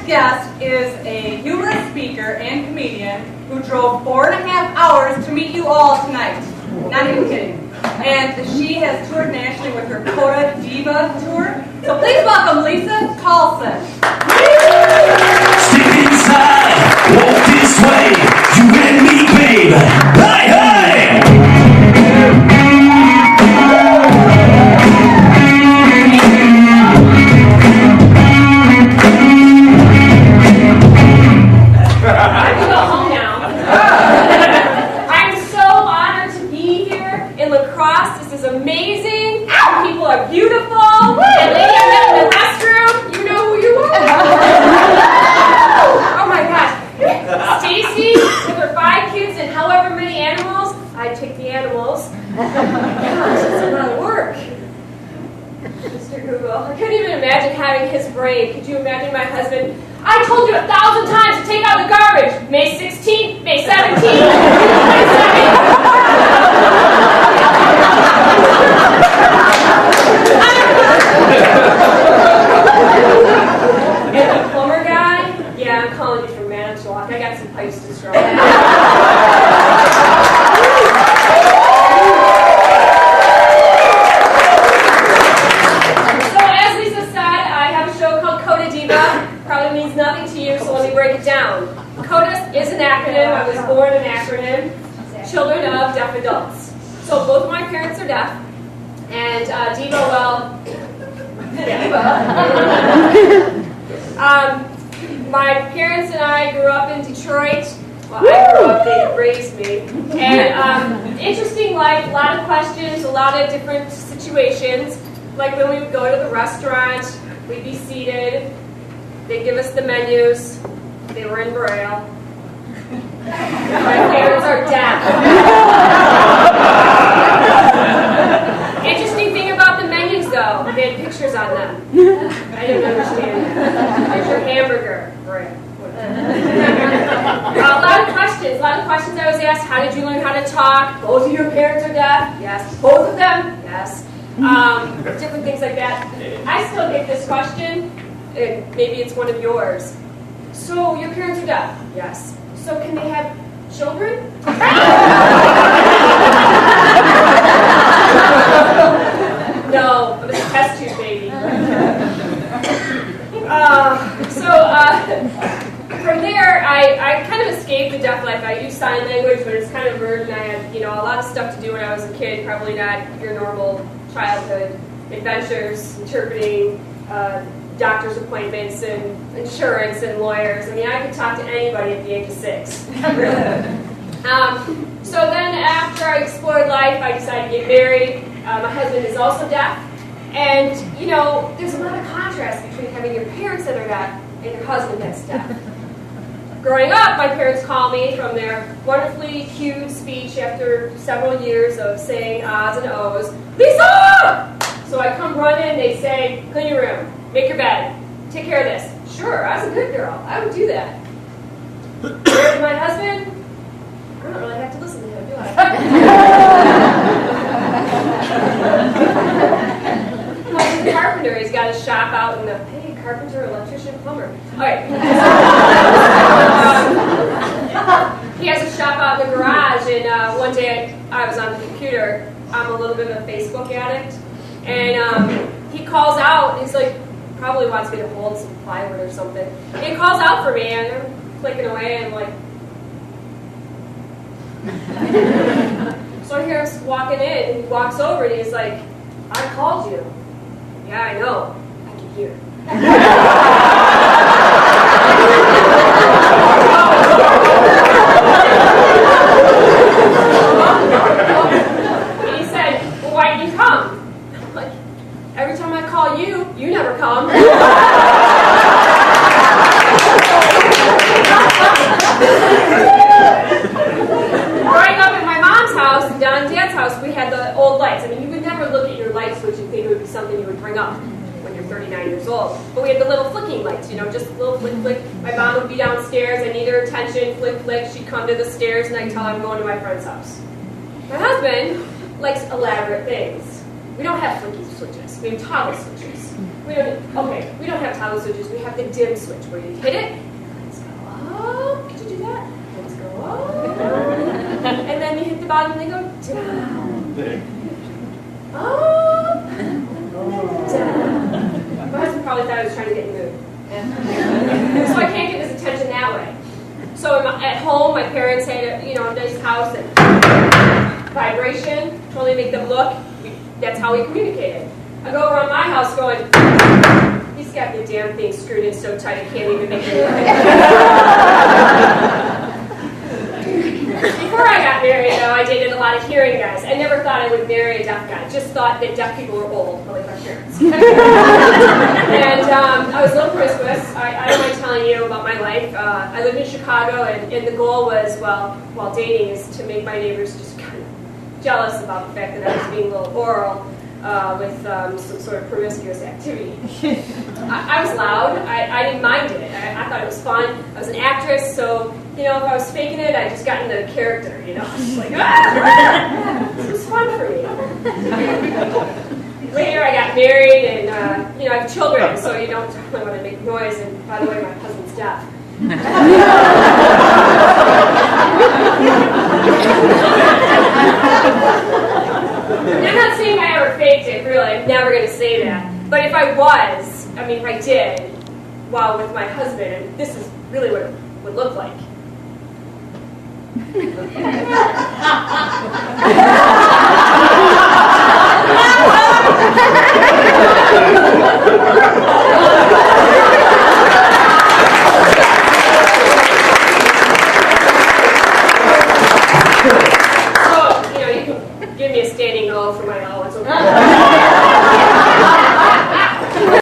guest is a humorous speaker and comedian who drove 4.5 hours to meet you all tonight. Not even kidding. And she has toured nationally with her CODA Diva tour. So please welcome Liysa Callsen. Step inside, walk this way, you and me, babe. Hey, hey! I can go home now. I'm so honored to be here in Crosse. This is amazing. People are beautiful. And lady I met in the restroom, you know who you are. Oh my gosh. Stacy with her 5 kids and however many animals. I take the animals. Gosh, it's a lot of work. Mr. Google, I couldn't even imagine having his brain. Could you imagine my husband? I told you 1,000 times to take out the garbage. May 16th, May 17th, May 22nd. And the plumber guy? Yeah, I'm calling you from Manitowoc. I got some pipes to straw. So as Lisa said, I have a show called CODA Diva. Probably means nothing to you, so let me break it down. CODA is an acronym. I was born an acronym. Children of Deaf Adults. So both of my parents are deaf. And Diva, well, Diva. My parents and I grew up in Detroit. Well, I grew up, they raised me. And interesting life, a lot of questions, a lot of different situations. Like when we would go to the restaurant, we'd be seated. They'd give us the menus. They were in Braille. My parents are deaf. Interesting thing about the menus, though, they had pictures on them. I didn't understand that. Here's your hamburger. Braille. A lot of questions I was asked. How did you learn how to talk? Both of your parents are deaf? Yes. Both of them? Yes. Different things like that. I still get this question. Maybe it's one of yours. So your parents are deaf? Yes. So can they have children? No, but it's a test tube baby. From there, I kind of escaped the deaf life. I used sign language, but it's kind of weird, and I had a lot of stuff to do when I was a kid. Probably not your normal childhood adventures, interpreting doctor's appointments and insurance and lawyers. I mean, I could talk to anybody at the age of 6. So then after I explored life, I decided to get married. My husband is also deaf. And, there's a lot of contrast between having your parents that are deaf and your husband that's deaf. Growing up, my parents called me from their wonderfully cued speech after several years of saying ahs and ohs, Lisa! So I come running, they say, clean your room. Make your bed. Take care of this. Sure, I was a good girl. I would do that. Where's my husband? I don't really have to listen to him, do I? He's a carpenter. He's got his shop out in the, hey, carpenter, electrician, plumber. All right. He has a shop out in the garage, and one day I was on the computer. I'm a little bit of a Facebook addict. And he calls out, and he's like, probably wants me to hold some plywood or something. And he calls out for me, and I'm clicking away, and I'm like... So I hear him walking in, and he walks over, and he's like, I called you. Yeah, I know. I can hear. And he said, well, why didn't you come? I'm like, every time I call you, you never come. Growing up at my mom's house and down at Dad's house, we had the old lights. I mean, you would never look at your light switch and think it would be something you would bring up when you're 39 years old. But we had the little flicking lights, just a little flick, flick. My mom would be downstairs. I need her attention, flick, flick. She'd come to the stairs, and I'd tell her I'm going to my friend's house. My husband likes elaborate things. We don't have flicky switches. We have toggle switches. We don't have toggle switches. We have the dim switch where you hit it, lights go up. Could you do that? Lights go up. And then you hit the bottom and they go down. Up. Down. My husband probably thought I was trying to get in the mood. So I can't get his attention that way. So at home, my parents had a nice house and vibration, totally make them look. That's how we communicated. I go around my house going, he's got the damn thing screwed in so tight I can't even make it work. Before I got married, though, I dated a lot of hearing guys. I never thought I would marry a deaf guy. Just thought that deaf people were old, like my parents. And I was a little promiscuous. I don't mind telling you about my life. I lived in Chicago, and the goal was, while dating, is to make my neighbors just kind of jealous about the fact that I was being a little oral with some sort of promiscuous activity. I was loud. I didn't mind it. I thought it was fun. I was an actress, so if I was faking it, I just got into the character. I was just like, this was fun for me. Later, I got married, and I have children, so you don't really want to make noise. And by the way, my husband's deaf. I'm not saying I ever faked it, really. I'm never going to say that. But if I was, if I did, while with my husband, this is really what it would look like.